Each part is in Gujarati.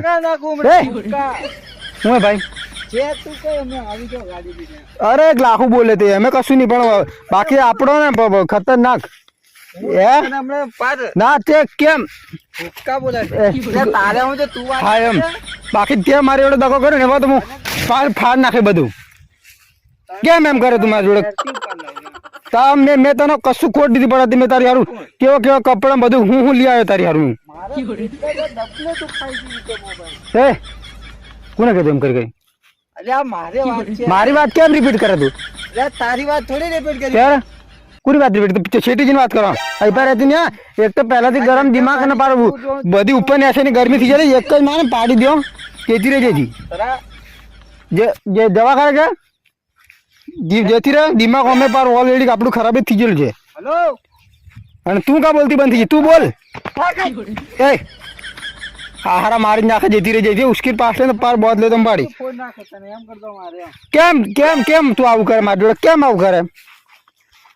ભૂકા નાખું હું ભાઈ જે તું કઈ અમે આવી જાવ ગાડી લઈને. અરે એક લાખું બોલે તે અમે કશું નહીં પણ બાકી આપણો ને ખતરનાક અને હમણાં પાર ના તે કેમ ભૂકા બોલાય તારે હું તો તું હા એમ બાકી તે મારી જોડે દગો કર્યો ને એમાં તો હું ફાડ નાખે બધું કેમ એમ કરે તું મારી જોડે મેં તને કશું ખોટ દીધી પડતી મેં તારી હારું કેવા કપડા બધું હું લઈ આવ્યો તારી હારું હે કોને કીધું એમ કરી ગઈ મારી વાત કેમ રિપીટ કરે તું તારી વાત થોડી રિપીટ કરી યાર પૂરી વાત રિપીટ છેટી વાત કરો અહીં રહેતી ને એક તો પહેલાથી ગરમ દિમાગ ને પાડવું બધી ઉપર ને એસે ગરમી થઈ જાય એક જ માને પાડી દો કેતી રહે જેથી જે દવા કરે કે જેથી રહે દિમાગ અમે પાર ઓલરેડી આપણું ખરાબ જ થઈ ગયેલું છે હેલો અને તું કા બોલતી બંધ થઈ ગઈ તું બોલ એ હારા મારી નાખે જેથી રહી જતી ઉશ્કેર પાસ લે પાર બોધ લે તમે પાડી ફોન નાખે તને એમ કરતો મારે કેમ તું આવું કરે મારી જોડે કેમ આવું કરે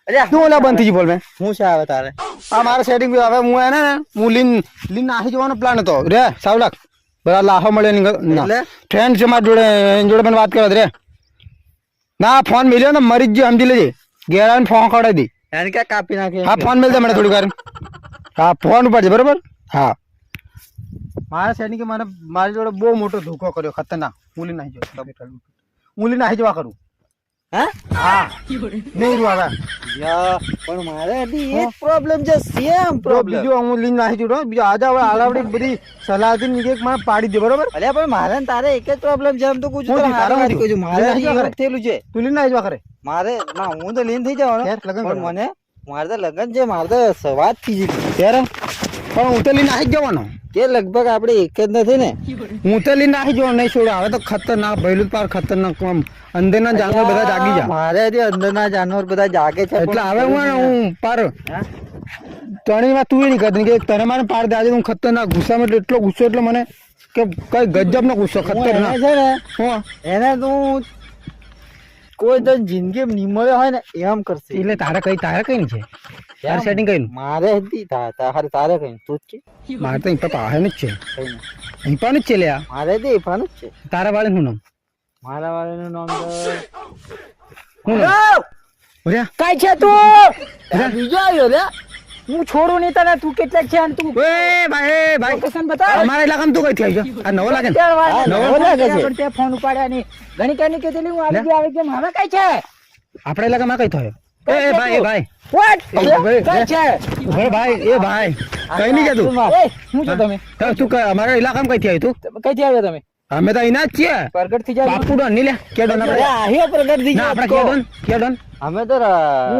અરે તું ઓલા બંધ થઈ ગઈ બોલ મેં હું છે આવે તારે આ મારે સેટિંગ હવે હું એને ને હું લીન નાખી જવાનો પ્લાન હતો રે સાવલાક બધા લાહો મળે એટલે? ફ્રેન્ડ છે મારી જોડે એની જોડે મને વાત કરવા રે ના ફોન મિલ્યો ને મરી જ ગયો સમજી લેજે ઘેર આવીને ફોન ખવડાવી દી એને ક્યાં કાપી નાખે હા ફોન મિલતા મને થોડી વાર હા ફોન ઉપાડજે બરોબર હા મારા સેટિંગ મને મારી જોડે બહુ મોટો ધોકો કર્યો ખતરનાક હું લઈ નાખી જવા કરું હા હા નહીં રૂ હવે પણ મારે હજી એ જ પ્રોબ્લેમ છે સેમ પ્રોબ્લેમ બીજો હું લઈને નાખી જોડો બીજો આજે હવે આલાવડી બધી સલાહથી નીકળે મને પાડી દે બરોબર અલ્યા પણ મારે ને તારે એક જ પ્રોબ્લેમ છે એમ તો પૂછું હું તને તારે હારી વાત નથી. કહું છું મારે લઈને હજી આવી એક થયેલું છે તું લઈને નાખી જવા કરે મારે ના હું તો લીન થઈ જવાનો યાર, લગન પણ કરવા. મને મારે તો લગન છે મારે તો સવાદ થઈ જતી ત્યારે પણ હું તો લઈને નાખી જ જવાનો કે લગભગ આપણે એક જ નથી ને હું તો લઈને નાખી જવાનો નહીં છોડો હવે તો ખતરનાક ભયલું પાર ખતરનાક આમ અંદરના જાનવર બધા જાગી જા મારે હજી અંદરના જાનવર બધા જાગે છે એટલે હવે હું પાર ત્રણેયમાં તું નહીં કરતી કે તને મારે પાર દે આજે હું ખતરનાક ગુસ્સામાં એટલે એટલો ગુસ્સો એટલે મને કે કઈ ગજબનો ગુસ્સો ખતરનાક છે ને હું એને તું કોઈ તો જિંદગી નિમળ્યો હોય ને એમ કરશે એટલે તારે કઈ નહીં છે તારે સેટિંગ કઈ મારે હતી તારે કઈ તું જ કે મારે તો અહીં પાસે જ છે કઈ નહીં. અહીં પણ જ છે લે આ મારે તો એ પણ જ છે તારા વાળે શું નામ મારા વાળાનું નામ તો શું નામ ઓર્યા કઈ છે તું બીજો આવ્યો લે હું છોડું નહીં તને તું કેટલા છે અને તું ભાઈ લોકેશન બતાવ અમારા ઇલાકામાં તું કઈ થઈ ગયો આ નવો લાગે ને નવો લાગે છે પણ તે ફોન ઉપાડ્યા નહીં ઘણી કઈ કીધેલી હું આવી ગઈ હવે કઈ છે આપણા ઇલાકામાં કઈ થયો એ ભાઈ વોટ કઈ છે ભાઈ એ ભાઈ કઈ નહીં જતું એ હું છો તમે તું અમારા ઇલાકામાં કઈ થી આવ્યું કઈથી આવ્યા તમે તું અમે તો અહીંના જ છીએ પ્રગટ થી જાય બાપુ ડોન નહીં લે કે ડોન આપણે આવ્યો પ્રગટ થી ના આપણે કે ડોન અમે તો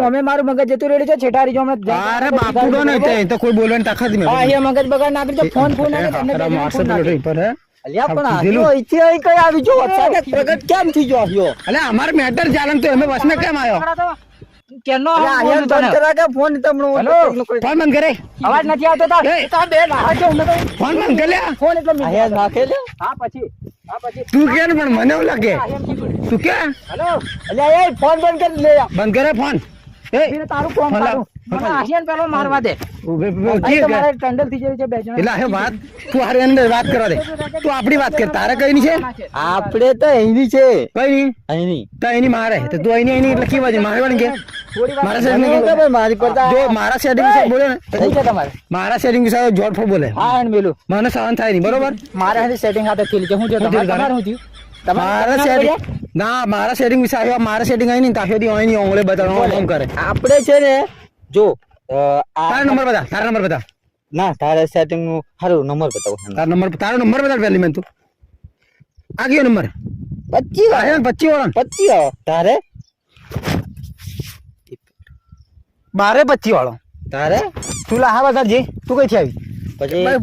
અમે મારું મગજ જતું રેડી છે છેટારી જો હમણાં અરે બાપુ ડોન હોય તો કોઈ બોલવાની તાકાત નહીં હા અહીંયા મગજ બગાડ નાખી દે ફોન નાખી તમને બે જણા ફોન નાખી. પર હે અલ્યા પણ આવ્યો અહીંથી અહીં કઈ આવી જો પ્રગટ કેમ થઈ ગયો આવ્યો અલે અમાર મેટર ચાલન તો અમે બસને કેમ આવ્યો કેનો ફોન તમને ફોન બંધ કરે અવાજ નથી આવતો તો બે નાખજો ફોન બંધ કરે લે ફોન એટલે આયા નાખે લે હા પછી તું કે ને પણ મને એવું લાગે તું કે હેલો અલ્યા એ ફોન બંધ કરી લે બંધ કરે ફોન એ તારું કોમ કરું મને આશિયાન પેલો મારવા દે ઉભે તમારે ટંડલ થઈ જાય છે બે જણા એટલે હે વાત તું હારે અંદર વાત કરવા દે તું આપણી વાત કર તારે કઈ ની છે આપણે તો અહીંની છે કઈ ની અહીંની તો એની મારે તો તું એની એટલે કેવા છે મારે વાળી કે મારા સેટિંગ મારી પર જો મારા સેટિંગ વિશે બોલે ને થઈ છે તમારે મારા સેટિંગ વિશે જોડફો બોલે હા એન્ડ મેલું મને સહન થાય નહીં બરોબર મારા હાથે સેટિંગ હાથે થયેલી છે હું જો તમારે હું થયું મારા સેટિંગ ના મારા સેટિંગ વિશે આવ્યો મારા સેટિંગ આવી નહીં તાફેથી હોય નહીં ઓંગળે બતાવવાનું કામ કરે આપણે છે ને જો તારા નંબર બતા ના તારે સેટિંગ નું સારું નંબર બતાવો તારો નંબર બતા પહેલી મેં તું આ કયો નંબર 25 25 વાળો 25 તારે 12-25 વાળો તારે તું લા હા બતાજી તું કઈ થી આવી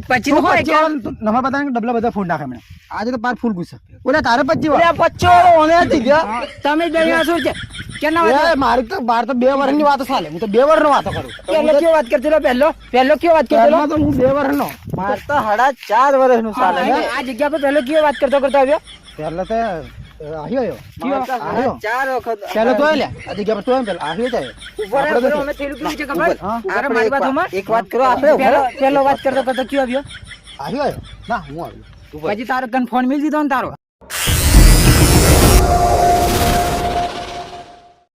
પછી 25 નંબર બતા ડબલા બધા ફોન નાખે મને આજે તો પાર ફૂલ ગુસ્સા ઓલા તારે 25 વાળો 25 વાળો ઓને થઈ ગયો તમે બે શું છે કેના વાત મારી તો બાર તો 2 વર્ષની વાત ચાલે હું તો 2 વર્ષનો વાતો કરું પહેલો કયો વાત કરતેલો પહેલો કયો વાત કરતેલો તો હું 2 વર્ષનો માર તો 4.5 વર્ષનું ચાલે આ જગ્યા પર પહેલો કયો વાત કરતો આવ્યો પહેલા તો આવ્યો ચાર વખત પહેલો તો લે આ જગ્યા પર તો આવ્યો જાય ઉપર અમે થેલું કેવું છે ખબર અરે મારી વાત એક વાત કરો આપણે પહેલો વાત કરતો કયો આવ્યો આવ્યો ના હું આવ્યો પછી તારો તને ફોન મિલ દીધો ને તારો